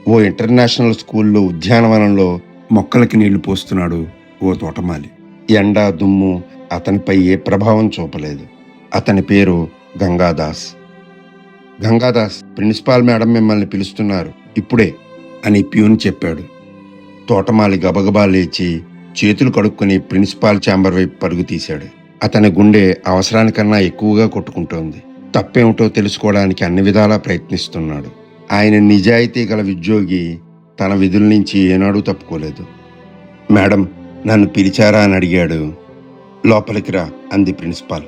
ఓ international స్కూల్లో ఉద్యానవనంలో మొక్కలకి నీళ్లు పోస్తున్నాడు ఓ తోటమాలి. ఎండ దుమ్ము అతనిపై ఏ ప్రభావం చూపలేదు. అతని పేరు గంగాదాస్. గంగాదాస్, ప్రిన్సిపాల్ మేడం మిమ్మల్ని పిలుస్తున్నారు ఇప్పుడే అని ప్యూన్ చెప్పాడు. తోటమాలి గబగబా లేచి చేతులు కడుక్కొని ప్రిన్సిపాల్ ఛాంబర్ వైపు పరుగు తీశాడు. అతని గుండె అవసరానికన్నా ఎక్కువగా కొట్టుకుంటోంది. తప్పేమిటో తెలుసుకోవడానికి అన్ని విధాలా ప్రయత్నిస్తున్నాడు. ఆయన నిజాయితీ గల ఉద్యోగి, తన విధుల నుంచి ఏనాడూ తప్పుకోలేదు. మేడం, నన్ను పిలిచారా అని అడిగాడు. లోపలికి రా అంది ప్రిన్సిపాల్.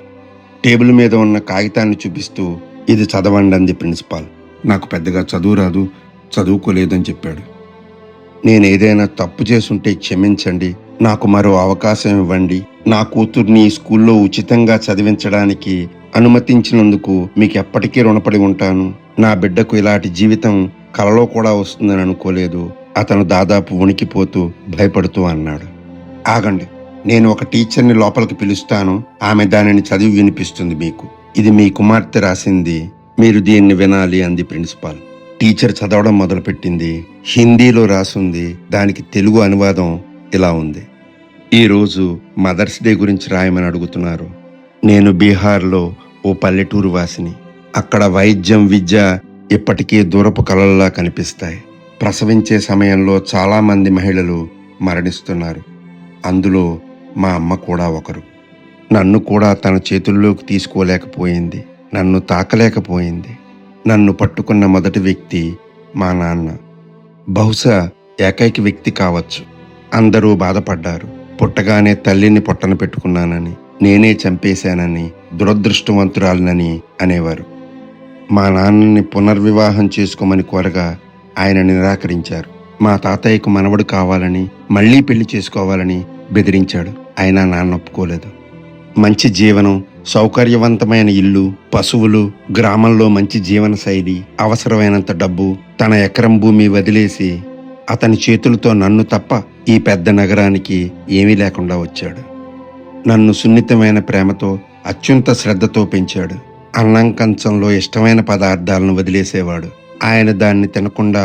టేబుల్ మీద ఉన్న కాగితాన్ని చూపిస్తూ ఇది చదవండి అంది ప్రిన్సిపాల్. నాకు పెద్దగా చదువు రాదు, చదువుకోలేదని చెప్పాడు. నేనేదైనా తప్పు చేసుంటే క్షమించండి, నాకు మరో అవకాశం ఇవ్వండి. నా కూతుర్ని స్కూల్లో ఉచితంగా చదివించడానికి అనుమతించినందుకు మీకు ఎప్పటికీ రుణపడి ఉంటాను. నా బిడ్డకు ఇలాంటి జీవితం కలలో కూడా వస్తుందని అనుకోలేదు. అతను దాదాపు వణికిపోతూ భయపడుతూ అన్నాడు. ఆగండి, నేను ఒక టీచర్ని లోపలికి పిలుస్తాను. ఆమె దానిని చదివి వినిపిస్తుంది మీకు. ఇది మీ కుమార్తె రాసింది, మీరు దీన్ని వినాలి అంది ప్రిన్సిపాల్. టీచర్ చదవడం మొదలుపెట్టింది. హిందీలో రాసుంది. దానికి తెలుగు అనువాదం ఇలా ఉంది. ఈరోజు మదర్స్ డే గురించి రాయమని అడుగుతున్నారు. నేను బీహార్లో ఓ పల్లెటూరు వాసిని. అక్కడ వైద్యం విద్య ఇప్పటికీ దూరపు కలల్లా కనిపిస్తాయి. ప్రసవించే సమయంలో చాలామంది మహిళలు మరణిస్తున్నారు. అందులో మా అమ్మ కూడా ఒకరు. నన్ను కూడా తన చేతుల్లోకి తీసుకోలేకపోయింది, నన్ను తాకలేకపోయింది. నన్ను పట్టుకున్న మొదటి వ్యక్తి మా నాన్న. బహుశా ఏకైక వ్యక్తి కావచ్చు. అందరూ బాధపడ్డారు. పుట్టగానే తల్లిని పొట్టన పెట్టుకున్నానని, నేనే చంపేశానని, దురదృష్టవంతురాలినని అనేవారు. మా నాన్నని పునర్వివాహం చేసుకోమని కోరగా ఆయన నిరాకరించారు. మా తాతయ్యకు మనవడు కావాలని, మళ్లీ పెళ్లి చేసుకోవాలని బెదిరించాడు. అయినా నాన్న ఒప్పుకోలేదు. మంచి జీవనం, సౌకర్యవంతమైన ఇల్లు, పశువులు, గ్రామంలో మంచి జీవన శైలి, అవసరమైనంత డబ్బు, తన ఎకరం భూమి వదిలేసి అతని చేతులతో నన్ను తప్ప ఈ పెద్ద నగరానికి ఏమీ లేకుండా వచ్చాడు. నన్ను సున్నితమైన ప్రేమతో, అత్యంత శ్రద్ధతో పెంచాడు. అన్నం కంచంలో ఇష్టమైన పదార్థాలను వదిలేసేవాడు. ఆయన దాన్ని తినకుండా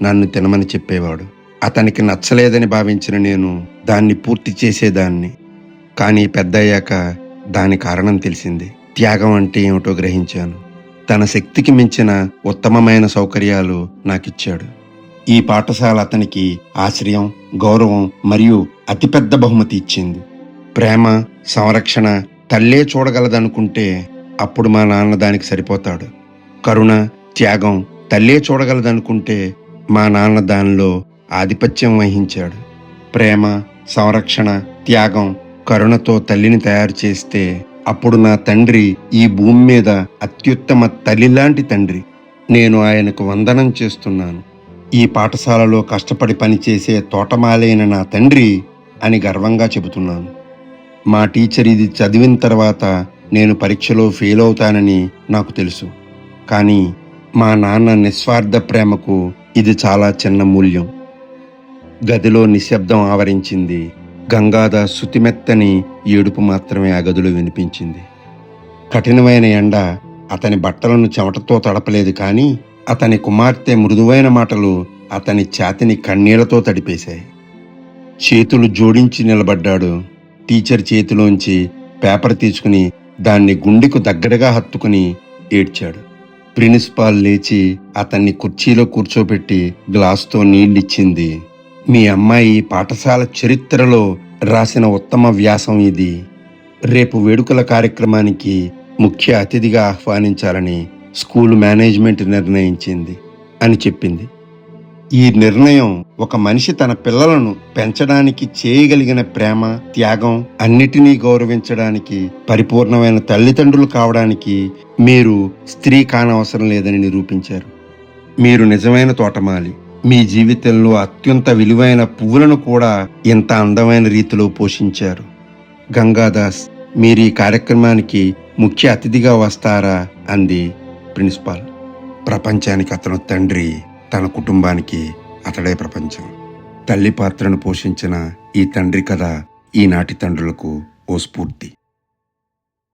నన్ను తినమని చెప్పేవాడు. అతనికి నచ్చలేదని భావించిన నేను దాన్ని పూర్తి చేసేదాన్ని. కానీ పెద్దయ్యాక దాని కారణం తెలిసింది. త్యాగం అంటే ఏమిటో గ్రహించాను. తన శక్తికి మించిన ఉత్తమమైన సౌకర్యాలు నాకిచ్చాడు. ఈ పాఠశాల అతనికి ఆశ్రయం, గౌరవం మరియు అతిపెద్ద బహుమతి ఇచ్చింది. ప్రేమ, సంరక్షణ తల్లే చూడగలదనుకుంటే అప్పుడు మా నాన్న దానికి సరిపోతాడు. కరుణ, త్యాగం తల్లే చూడగలదనుకుంటే మా నాన్న దానిలో ఆధిపత్యం వహించాడు. ప్రేమ, సంరక్షణ, త్యాగం, కరుణతో తల్లిని తయారు చేస్తే అప్పుడు నా తండ్రి ఈ భూమి మీద అత్యుత్తమ తల్లిలాంటి తండ్రి. నేను ఆయనకు వందనం చేస్తున్నాను. ఈ పాఠశాలలో కష్టపడి పనిచేసే తోటమాలైన నా తండ్రి అని గర్వంగా చెబుతున్నాను. మా టీచర్ ఇది చదివిన తర్వాత నేను పరీక్షలో ఫెయిల్ అవుతానని నాకు తెలుసు. కానీ మా నాన్న నిస్వార్థ ప్రేమకు ఇది చాలా చిన్న మూల్యం. గదిలో నిశ్శబ్దం ఆవరించింది. గంగాదాస్ శుతిమెత్తని ఏడుపు మాత్రమే ఆ గదిలో వినిపించింది. కఠినమైన ఎండ అతని బట్టలను చెమటతో తడపలేదు, కానీ అతని కుమార్తె మృదువైన మాటలు అతని ఛాతిని కన్నీళ్లతో తడిపేశాయి. చేతులు జోడించి నిలబడ్డాడు. టీచర్ చేతిలోంచి పేపర్ తీసుకుని దాన్ని గుండెకు దగ్గరగా హత్తుకుని ఏడ్చాడు. ప్రిన్సిపాల్ లేచి అతన్ని కుర్చీలో కూర్చోబెట్టి గ్లాసుతో నీళ్ళిచ్చింది. మీ అమ్మాయి పాఠశాల చరిత్రలో రాసిన ఉత్తమ వ్యాసం ఇది. రేపు వేడుకల కార్యక్రమానికి ముఖ్య అతిథిగా ఆహ్వానించాలని స్కూల్ మేనేజ్మెంట్ నిర్ణయించింది అని చెప్పింది. ఈ నిర్ణయం ఒక మనిషి తన పిల్లలను పెంచడానికి చేయగలిగిన ప్రేమ, త్యాగం అన్నిటినీ గౌరవించడానికి, పరిపూర్ణమైన తల్లిదండ్రులు కావడానికి మీరు స్త్రీ కానవసరం లేదని నిరూపించారు. మీరు నిజమైన తోటమాలి. మీ జీవితంలో అత్యంత విలువైన పువ్వులను కూడా ఇంత అందమైన రీతిలో పోషించారు. గంగాదాస్, మీరు ఈ కార్యక్రమానికి ముఖ్య అతిథిగా వస్తారా అంది ప్రిన్సిపాల్. ప్రపంచానికి అతను తండ్రి, తన కుటుంబానికి అతడే ప్రపంచం. తల్లి పాత్రను పోషించిన ఈ తండ్రి కథ ఈనాటి తండ్రులకు ఓ స్ఫూర్తి.